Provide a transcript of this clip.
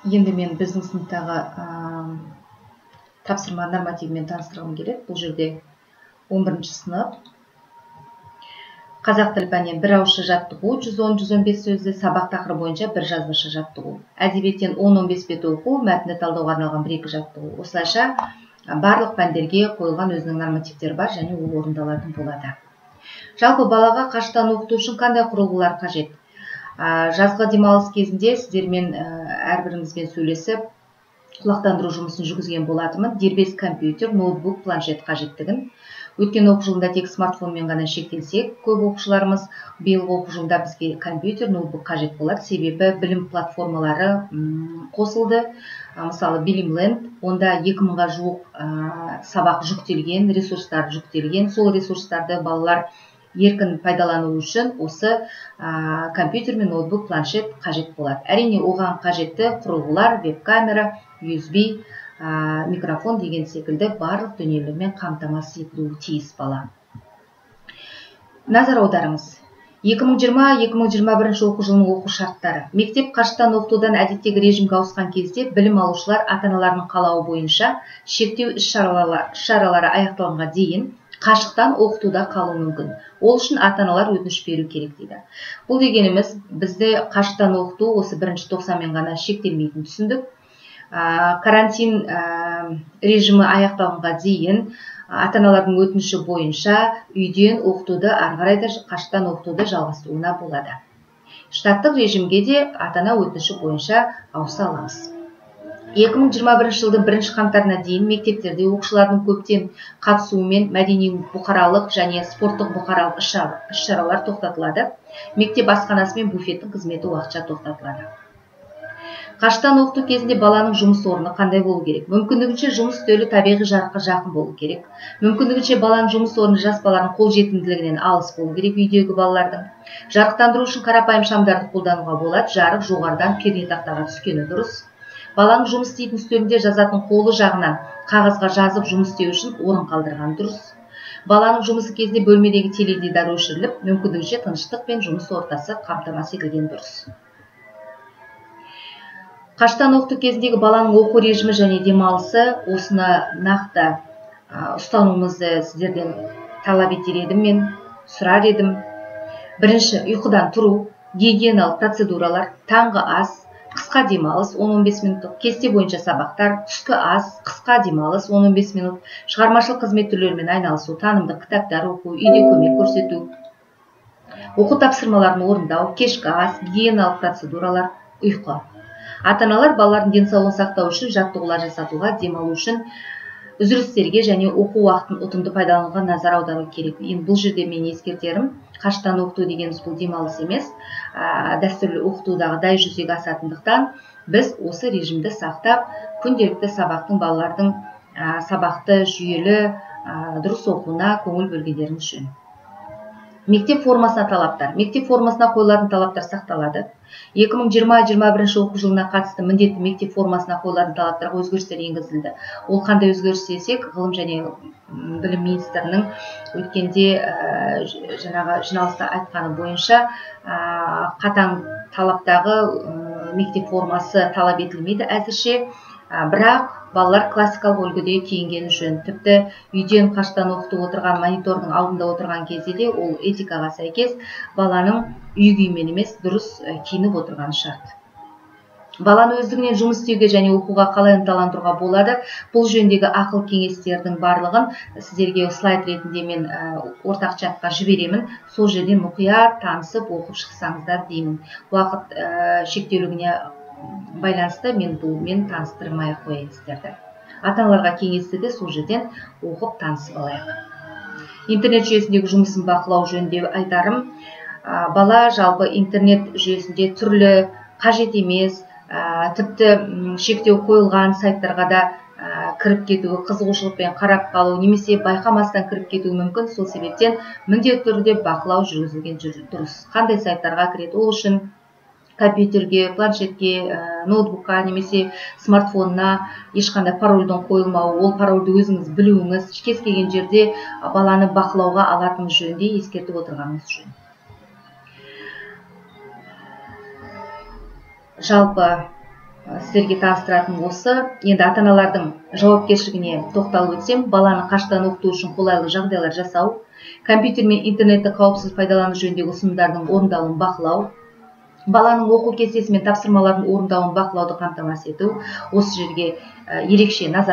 Енді мен біздің сыныптағы тапсырма нормативімен таныстырғым келеді. Бұл жерде 11-ші сынып. Қазақ тілі пәнінен бір ауызша жаттығу, 110-115 сөзді, сабақ тақырыбы бойынша бір жазбаша жаттығу. Әдебиеттен 10-15 бет оқу, мәтінді талдауға арналған 1-2 жаттығу. Осылайша барлық пәндерге қойылған өзінің нормативтері бар және ол орындалатын болады. Жалпы балаға қашықтан оқыту үшін қандай құрылғылар қажет? Жазғы демалыс кезінде сіздермен әрбіріңізбен сөйлесіп, құлақтандыру жұмысын жүргізген болатынмын. Дербес компьютер, ноутбук, планшет қажеттігін. Өткен оқу жылында тек смартфонмен ғана шектелсек, көп оқушыларымыз биылғы оқу жылында бізге компьютер, ноутбук қажет болады. Себебі білім платформалары қосылды. Мысалы, Билимленд, онда 2000-ға жуық сабақ жүктелген, ресурстар жүктелген. Сол ресурстарды балалар еркін пайдалану үшін осы компьютер мен ноутбук, планшет қажет болады. Әрине, оған қажетті құрылғылар, веб-камера, USB, микрофон деген секілді барлық дүниелермен қамтамасыз етілуі тиіс бала. Назар аударыңыз. 2020-2021 оқу жылының оқу шарттары. Мектеп қашықтан оқытудан әдеттегі режимге ауысқан кезде білім алушылар ата-аналарының қалауы бойынша шектеу іс-шаралары аяқталғанға дейін қашықтан оқытуда қалу мүмкін. Ол үшін ата-аналар өтініш беру керек дейді. Бұл дегеніміз, бізде қашықтан оқыту осы 1-ші тоқсанмен ғана шектелмейтінін түсіндік. Карантин режимі аяқталғанға дейін ата-аналардың өтініші бойынша үйден оқытуды, ары қарай да қашықтан оқытуды жалғастыруына болады. Штаттық режимге де ата-ана өтініші бойынша ауыса аламыз. 2021 жылдың 1 қаңтарына дейін мектептерде оқушылардың көптен қатысуымен мәдени бұқаралық және спорттық бұқаралық іс-шаралар тоқтатылады. Мектеп асханасы мен буфеттің қызметі уақытша тоқтатылады. Қашықтан оқыту кезінде баланың жұмыс орны қандай болу керек? Мүмкіндігінше жұмыс үстелі табиғи жарыққа жақын болу керек. Мүмкіндігінше баланың жұмыс орны жас баланың қолжетімділігінен алыс болу керек үйдегі балалардың. Жарықтандыру үшін қарапайым шамдарды қолдануға болады. Жарық жоғарыдан пернетақтаға түскені дұрыс. Баланың жұмыс істейтін үстелінде жазатын қолы жағынан қағазға жазып жұмыс істеу үшін орын қалдырған дұрыс. Баланың жұмысы кезінде бөлмедегі теледидар өшіріліп, мүмкіндігінше тыныштық пен жұмыс ортасы қамтамасыз етілген дұрыс. Қашықтан оқыту кезіндегі баланың оқу режимі және демалысы, осыны нақты ұстануымызды сіздерден талап етер едім, мен сұрар едім. Бірінші, ұйқыдан тұру, гигиеналық процедуралар, таңғы ас, қысқа демалыс 10-15 минуттық, кесте бойынша сабақтар, түскі ас, қысқа демалыс 10-15 минут, шығармашылық қызмет түрлерімен айналысу, танымдық кітаптар оқу, үйде көмек көрсету, оқу тапсырмаларын орындау, кешкі ас, гигиеналық процедуралар, ұйқы. Ата-аналар балалардың денсаулығын сақтау үшін жаттығулар жасатуға, демалу үшін үзілістерге және оқу уақытын ұтымды пайдалануға назар аудару керек. Енді бұл жерде мен ескертерім, қашықтан оқыту дегеніміз бұл демалыс емес, дәстүрлі оқытудағыдай жүзеге асатындықтан біз осы режимді сақтап, күнделікті сабақтың балалардың сабақты жүйелі дұрыс оқуына көңіл бөлгендеріңіз жөн. Мектеп формасына талаптар. Мектеп формасына қойылатын талаптар сақталады. 2020-2021 оқу жылына қатысты міндетті мектеп формасына қойылатын талаптарға өзгерістер енгізілді. Ол қандай өзгеріс десек, ғылым және білім министрінің өткенде жаңағы жиналыста айтқаны бойынша қатаң талаптағы мектеп формасы талап етілмейді әзірше, бірақ балалар классикалық үлгіде киінгені жөн. Тіпті үйден қашықтан оқытып отырған монитордың алдында отырған кезде де ол этикаға сәйкес баланың үй киіммен емес дұрыс киініп отырғаны шарт. Баланы өздігінен жұмыс істеуге және оқуға қалай ынталандыруға болады? Бұл жөндегі ақыл кеңестердің барлығын сіздерге слайд ретінде мен ортақ чатқа жіберемін. Сол жерден мұқият танысып оқып шықсаңыздар деймін. Уақыт шектеулігіне байланысты мен таныстырмай қояйын сіздерді. Ата-аналарға кеңесті де сол жерден оқып танысып алайық. Интернет жүйесіндегі жұмысын бақылау жөнінде айтарым. Бала жалпы интернет жүйесінде түрлі қажет емес, тіпті шектеу қойылған сайттарға да кіріп кетуі, қызығушылықпен қарап қалу, немесе байқамастан кіріп кетуі мүмкін. Сол себептен міндетті түрде бақылау жүргізілген дұрыс. Қандай сайттарға кіреді? Ол үшін компьютерге, планшетке, ноутбукқа немесе смартфонына ешқандай парольдің қойылмауы, ол парольді өзіңіз білуіңіз, кез келген жерде баланы бақылауға алатыныңыз жөнінде ескертіп отырғаныңыз жөн. Жалпы сіздерге таныстыратын осы. Енді ата-аналардың жауапкершілігіне тоқталып өтсем, баланы қашықтан оқыту үшін қолайлы жағдайлар жасау, компьютер мен интернетті қауіпсіз пайдалану жөніндегі ұсынымдардың орындалуын бақылау, баланың оқу кестесі мен тапсырмалардың орындауын бақылауды қамтамасыз ету, осы жерге ерекше назар